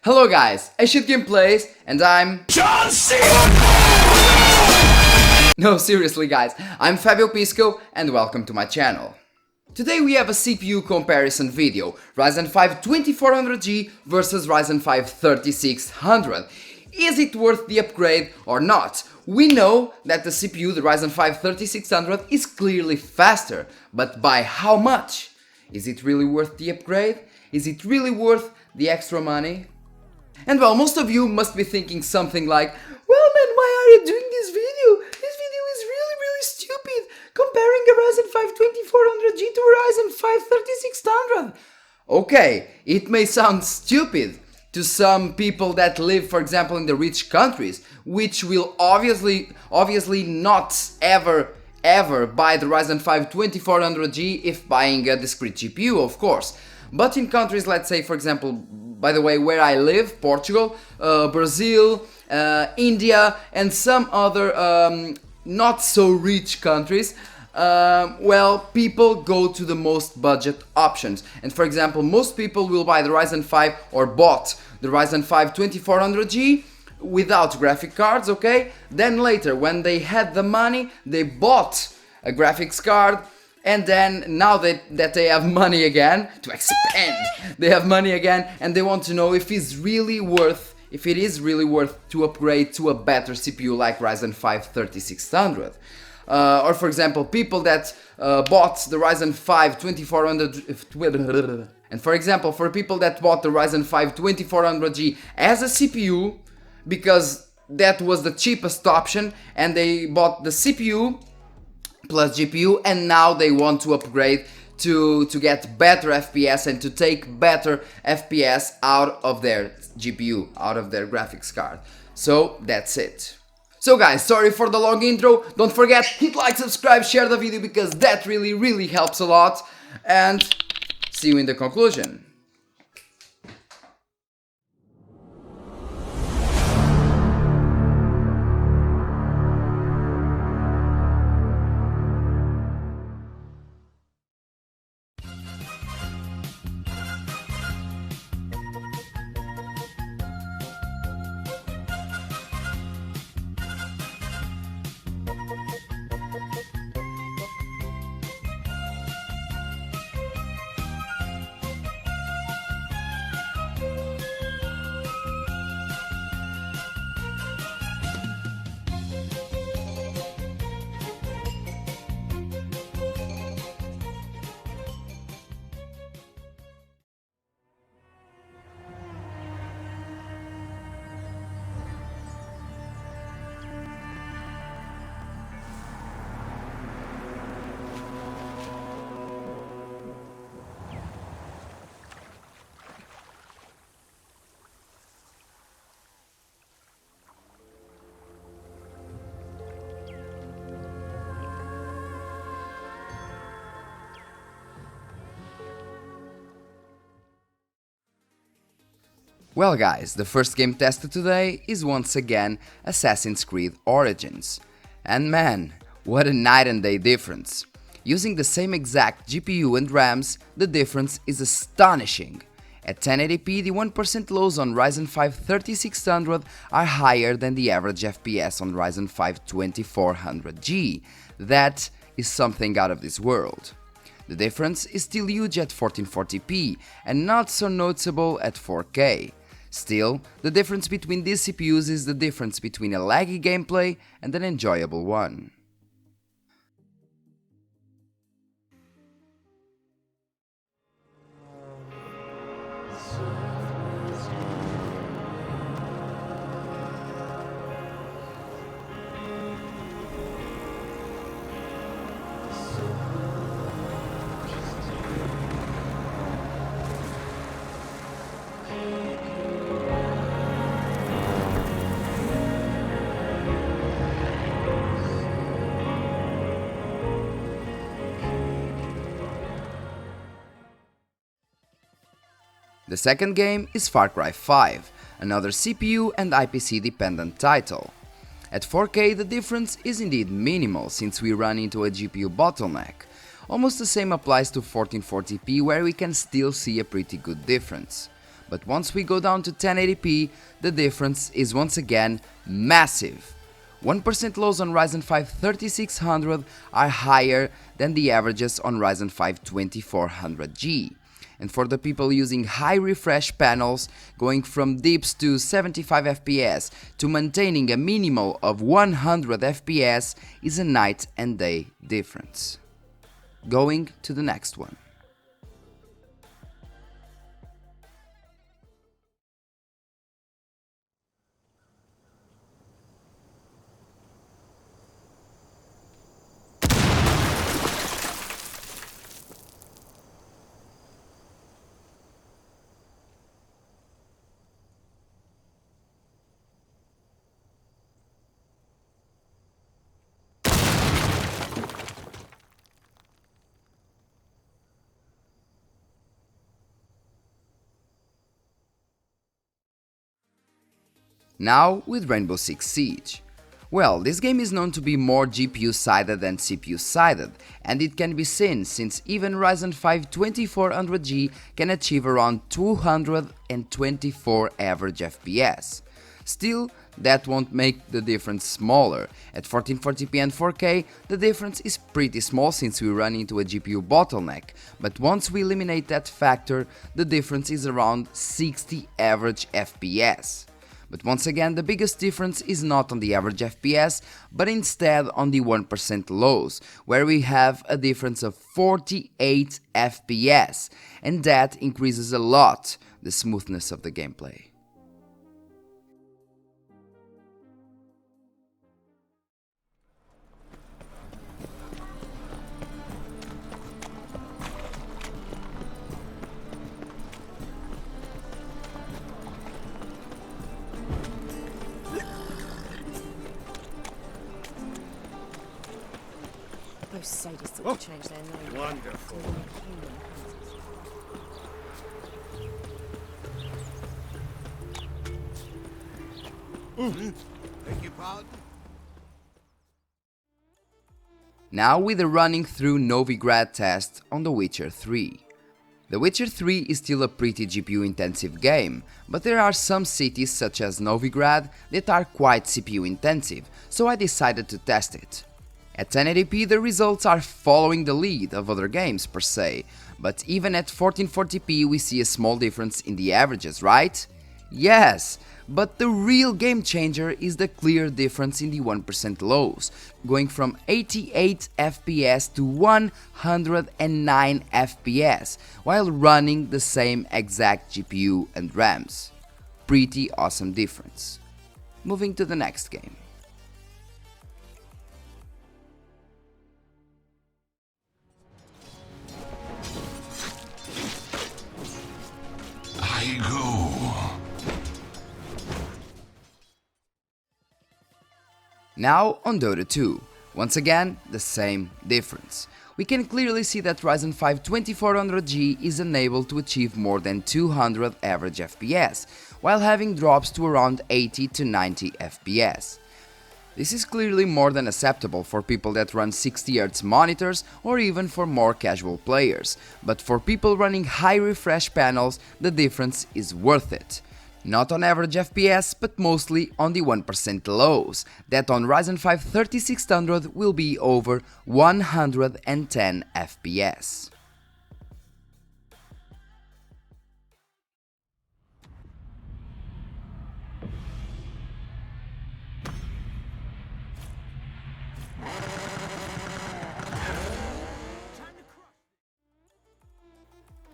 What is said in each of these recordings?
Hello guys, I shoot gameplays and I'm John Cena! No, seriously guys, I'm Fabio Pisco and welcome to my channel. Today we have a CPU comparison video, Ryzen 5 2400G versus Ryzen 5 3600. Is it worth the upgrade or not? We know that the CPU, the Ryzen 5 3600, is clearly faster, but by how much? Is it really worth the upgrade? Is it really worth the extra money? And well, most of you must be thinking something like, well man, why are you doing this video? This video is really stupid, comparing a Ryzen 5 2400G to a Ryzen 5 3600. Okay, it may sound stupid to some people that live, for example, in the rich countries, which will obviously not ever buy the Ryzen 5 2400G if buying a discrete GPU, of course. But in countries, let's say, for example, by the way, where I live, Portugal, Brazil, India, and some other not so rich countries, well, people go to the most budget options. And for example, most people will buy the Ryzen 5 or bought the Ryzen 5 2400G without graphic cards, okay? Then later, when they had the money, they bought a graphics card. And then now that they have money again to expand, they have money again and they want to know if it is really worth to upgrade to a better CPU like Ryzen 5 3600. Or for example, people that bought the Ryzen 5 2400, and for example, for people that bought the Ryzen 5 2400G as a CPU because that was the cheapest option and they bought the CPU plus GPU and now they want to upgrade to get better FPS and to take better FPS out of their GPU, out of their graphics card. So that's it. So guys, sorry for the long intro, don't forget, hit like, subscribe, share the video because that really helps a lot, and see you in the conclusion. Well guys, the first game tested today is once again Assassin's Creed Origins. And man, what a night and day difference. Using the same exact GPU and RAMs, the difference is astonishing. At 1080p, the 1% lows on Ryzen 5 3600 are higher than the average FPS on Ryzen 5 2400G. That is something out of this world. The difference is still huge at 1440p and not so noticeable at 4K. Still, the difference between these CPUs is the difference between a laggy gameplay and an enjoyable one. The second game is Far Cry 5, another CPU and IPC dependent title. At 4K the difference is indeed minimal since we run into a GPU bottleneck. Almost the same applies to 1440p where we can still see a pretty good difference. But once we go down to 1080p, the difference is once again massive. 1% lows on Ryzen 5 3600 are higher than the averages on Ryzen 5 2400G. And for the people using high refresh panels, going from dips to 75 FPS to maintaining a minimal of 100 FPS is a night and day difference. Going to the next one. Now with Rainbow Six Siege. Well, this game is known to be more GPU-sided than CPU-sided, and it can be seen since even Ryzen 5 2400G can achieve around 224 average FPS. Still, that won't make the difference smaller. At 1440p and 4K, the difference is pretty small since we run into a GPU bottleneck, but once we eliminate that factor, the difference is around 60 average FPS. But once again, the biggest difference is not on the average FPS, but instead on the 1% lows, where we have a difference of 48 FPS, and that increases a lot the smoothness of the gameplay. Those sadists that will change their name. Wonderful. Beg your pardon? Now with the running through Novigrad test on The Witcher 3. The Witcher 3 is still a pretty GPU intensive game, but there are some cities such as Novigrad that are quite CPU intensive, so I decided to test it. At 1080p the results are following the lead of other games per se, but even at 1440p we see a small difference in the averages, right? Yes, but the real game changer is the clear difference in the 1% lows, going from 88 FPS to 109 FPS, while running the same exact GPU and RAMs. Pretty awesome difference. Moving to the next game. I go. Now on DOTA 2, once again the same difference. We can clearly see that Ryzen 5 2400G is unable to achieve more than 200 average FPS, while having drops to around 80 to 90 FPS. This is clearly more than acceptable for people that run 60Hz monitors or even for more casual players, but for people running high refresh panels the difference is worth it. Not on average FPS, but mostly on the 1% lows, that on Ryzen 5 3600 will be over 110 FPS.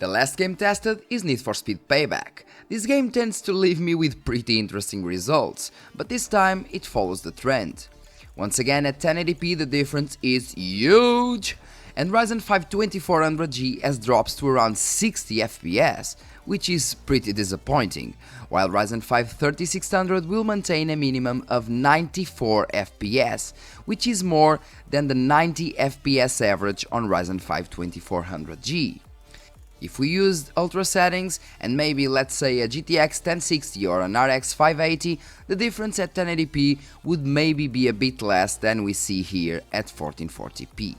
The last game tested is Need for Speed Payback. This game tends to leave me with pretty interesting results, but this time it follows the trend. Once again at 1080p the difference is huge, and Ryzen 5 2400G has drops to around 60 FPS, which is pretty disappointing, while Ryzen 5 3600 will maintain a minimum of 94 FPS, which is more than the 90 FPS average on Ryzen 5 2400G. If we used ultra settings and maybe let's say a GTX 1060 or an RX 580, the difference at 1080p would maybe be a bit less than we see here at 1440p.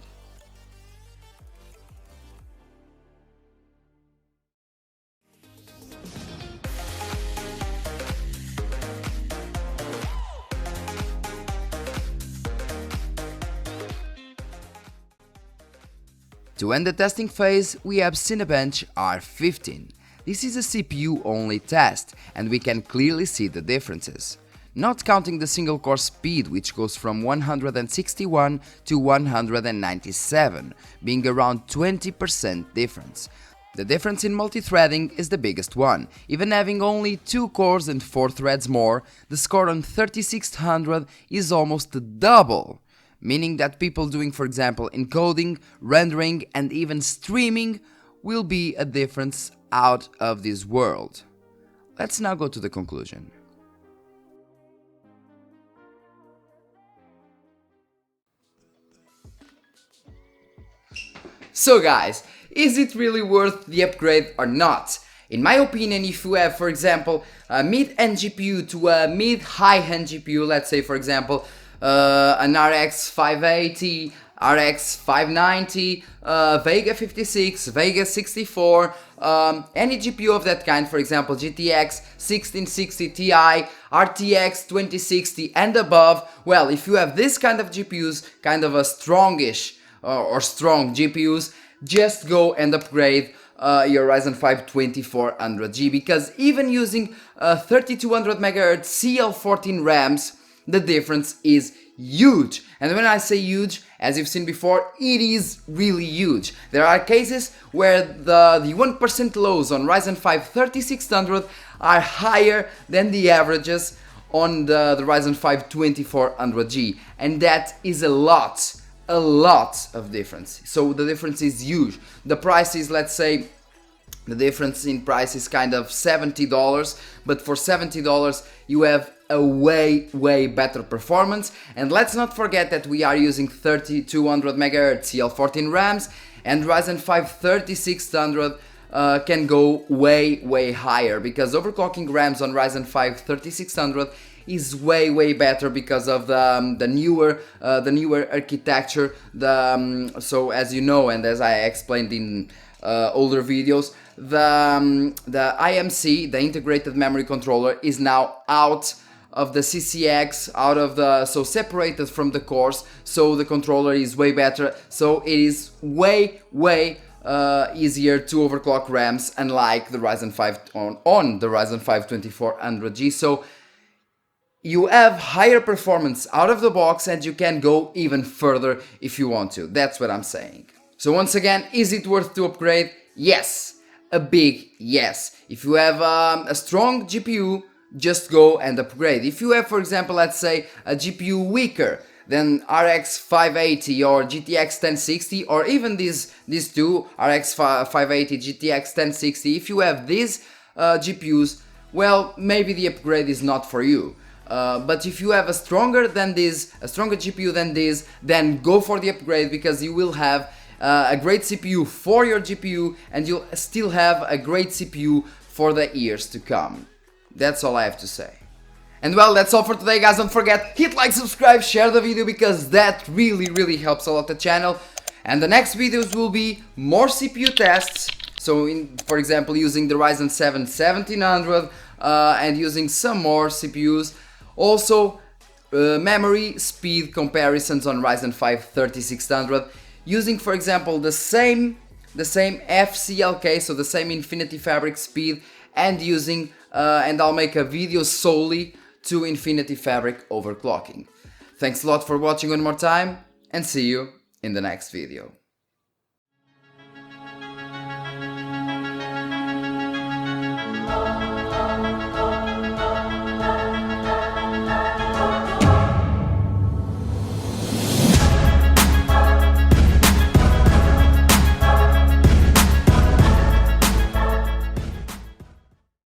To end the testing phase, we have CINEBENCH R15. This is a CPU-only test, and we can clearly see the differences. Not counting the single core speed, which goes from 161 to 197, being around 20% difference. The difference in multi-threading is the biggest one. Even having only 2 cores and 4 threads more, the score on 3600 is almost double. Meaning that people doing, for example, encoding, rendering and even streaming will be a difference out of this world. Let's now go to the conclusion. So guys, is it really worth the upgrade or not? In my opinion, if you have, for example, a mid-end GPU to a mid-high-end GPU, let's say for example an RX 580, RX 590, VEGA 56, VEGA 64, any GPU of that kind, for example GTX 1660 Ti, RTX 2060 and above, well, if you have this kind of GPUs, kind of a strongish or strong GPUs, just go and upgrade your Ryzen 5 2400G, because even using 3200 MHz CL14 RAMs, the difference is huge. And when I say huge, as you've seen before, it is really huge. There are cases where the 1% lows on Ryzen 5 3600 are higher than the averages on the Ryzen 5 2400G, and that is a lot of difference. So the difference is huge. The price is, let's say, the difference in price is kind of $70, but for $70 you have a way better performance. And let's not forget that we are using 3200 MHz CL14 RAMs, and Ryzen 5 3600 can go way higher, because overclocking RAMs on Ryzen 5 3600 is way better because of the newer architecture. So as you know, and as I explained in older videos, the IMC, the integrated memory controller, is now out of the CCX, so separated from the cores, so the controller is way better, so it is way easier to overclock RAMs, unlike the Ryzen 5 on the Ryzen 5 2400G. So you have higher performance out of the box, and you can go even further if you want to. That's what I'm saying. So once again, is it worth to upgrade? Yes, a big yes. If you have a strong GPU, just go and upgrade. If you have, for example, let's say a GPU weaker than RX 580 or GTX 1060, or even these two, RX 580, GTX 1060, if you have these GPUs, well, maybe the upgrade is not for you. But if you have a stronger GPU than this, then go for the upgrade, because you will have a great CPU for your GPU, and you'll still have a great CPU for the years to come. That's all I have to say. And well, that's all for today, guys. Don't forget, hit like, subscribe, share the video, because that really helps a lot the channel. And the next videos will be more CPU tests. So for example, using the Ryzen 7 1700 and using some more CPUs. Also, memory speed comparisons on Ryzen 5 3600, using, for example, the same FCLK, so the same Infinity Fabric speed, and using and I'll make a video solely to Infinity Fabric overclocking. Thanks a lot for watching one more time, and see you in the next video.